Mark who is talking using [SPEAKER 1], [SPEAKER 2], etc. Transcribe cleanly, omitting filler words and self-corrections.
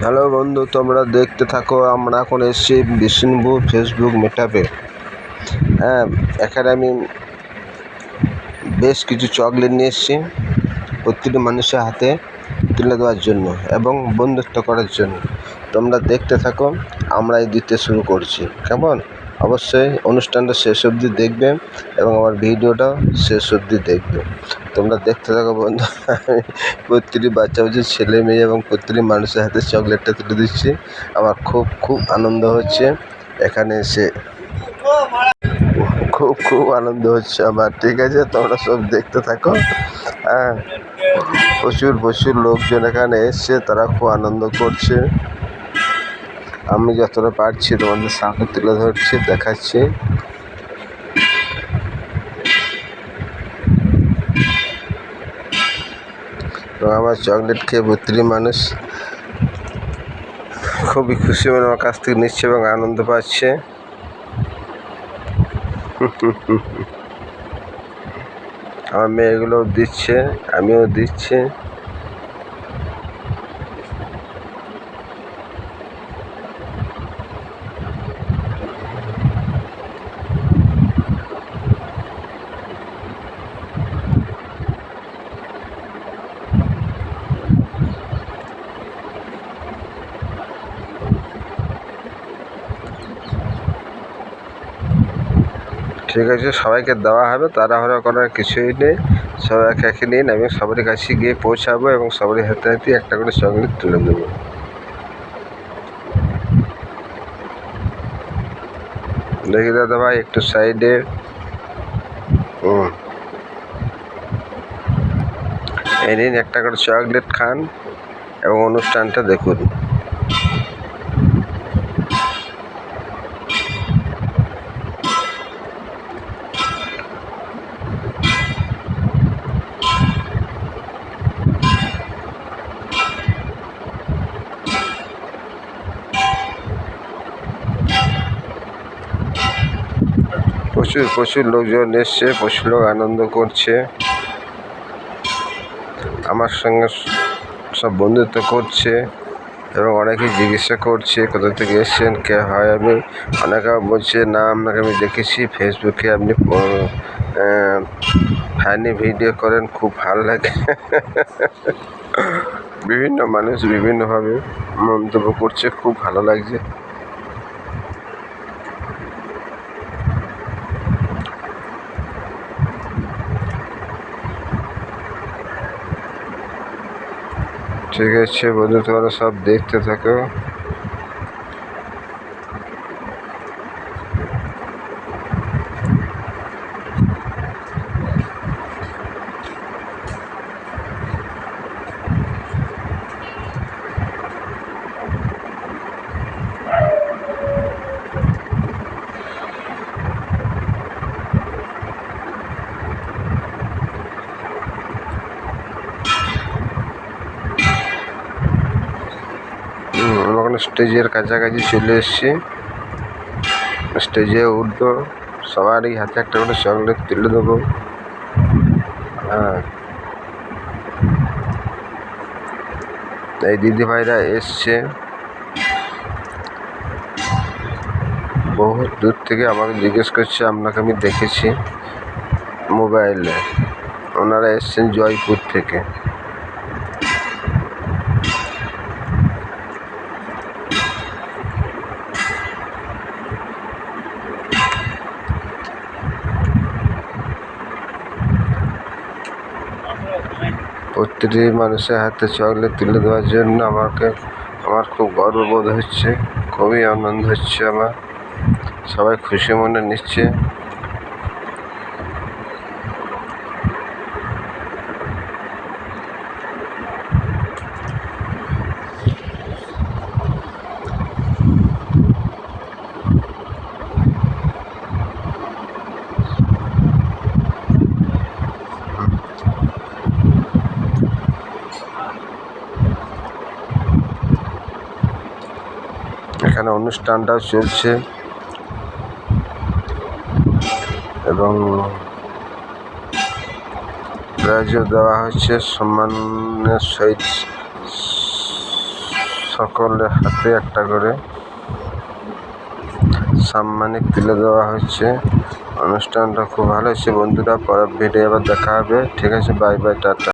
[SPEAKER 1] Hello বন্ধু, তোমরা দেখতে থাকো। আমরা এখন এসেছি বিষ্ণুপুর ফেসবুক মিটআপে। এখানে আমি বেশ কিছু চকলেট নিয়ে এসেছি প্রতিটি মানুষের হাতে তুলে দেওয়ার জন্য এবং বন্ধুত্ব করার জন্য। তোমরা দেখতে থাকো, আমরাই দিতে শুরু করছি। কেমন? অবশ্যই অনুষ্ঠানটা শেষ অবধি দেখবে এবং আমার ভিডিওটাও শেষ অবধি দেখবে। তোমরা দেখতে থাকো বন্ধু। আমি প্রতিটি বাচ্চা ছেলে মেয়ে এবং প্রতিটি মানুষের হাতে চকলেটটা তুলে দিচ্ছি। আমার খুব আনন্দ হচ্ছে এখানে এসে। খুব আনন্দ হচ্ছে আমার। ঠিক আছে, তোমরা সব দেখতে থাকো। প্রচুর লোকজন এখানে এসছে, তারা খুব আনন্দ করছে। আমি যতটা পারছি তোমাদের সামনে তুলে ধরছি, দেখাচ্ছি। তো আমার চকলেট খেয়ে প্রতিটি মানুষ খুবই খুশি মনে আমার কাছ থেকে নিচ্ছে এবং আনন্দ পাচ্ছে। আমার মেয়েগুলোও দিচ্ছে, আমিও দিচ্ছি। ঠিক আছে, সবাইকে দেওয়া হবে, তাড়াহুড়ো করার কিছুই নেই। সবাই একে নিন, আমি সবারই কাছে গিয়ে পৌঁছাবো এবং সবারই হাতে একটা করে চকলেট তুলে দেবো। দেখি দাদা ভাই, একটু সাইডে। এই নিন, একটা করে চকলেট খান এবং অনুষ্ঠানটা দেখুন। প্রচুর লোকজন এসছে, প্রচুর লোক আনন্দ করছে, আমার সঙ্গে সব বন্ধুত্ব করছে এবং অনেকেই জিজ্ঞাসা করছে কোথা থেকে এসছেন, কে হয়। আমি অনেকে বলছে না, আপনাকে আমি দেখেছি ফেসবুকে, আপনি ফানি ভিডিও করেন, খুব ভালো লাগে। বিভিন্ন মানুষ বিভিন্নভাবে মন্তব্য করছে, খুব ভালো লাগছে। ঠিক আছে বন্ধু, তোমরা সব দেখতে থাকো। আমরা এখন স্টেজের কাছাকাছি চলে এসেছি। স্টেজে উঠবো, সবারই হাতে একটা করে চকলেট তুলে দেবো। এই দিদিভাইরা এসছে বহু দূর থেকে, আমাকে জিজ্ঞেস করছে আপনাকে আমি দেখেছি মোবাইলে। ওনারা এসছেন জয়পুর থেকে। প্রতিটি মানুষের হাতে চকলেট তুলে দেওয়ার জন্য আমার খুব গর্ববোধ হচ্ছে, খুবই আনন্দ হচ্ছে আমার। সবাই খুশি মনে নিচ্ছে। এখানে অনুষ্ঠানটাও চলছে এবং প্রাইজও দেওয়া হচ্ছে সম্মানের সহিত সকলের হাতে একটা করে সাম্মানিক তুলে দেওয়া হচ্ছে। অনুষ্ঠানটা খুব ভালো হয়েছে বন্ধুরা। পরের ভিডিও আবার দেখা হবে। ঠিক আছে, বাই বাই, টাটা।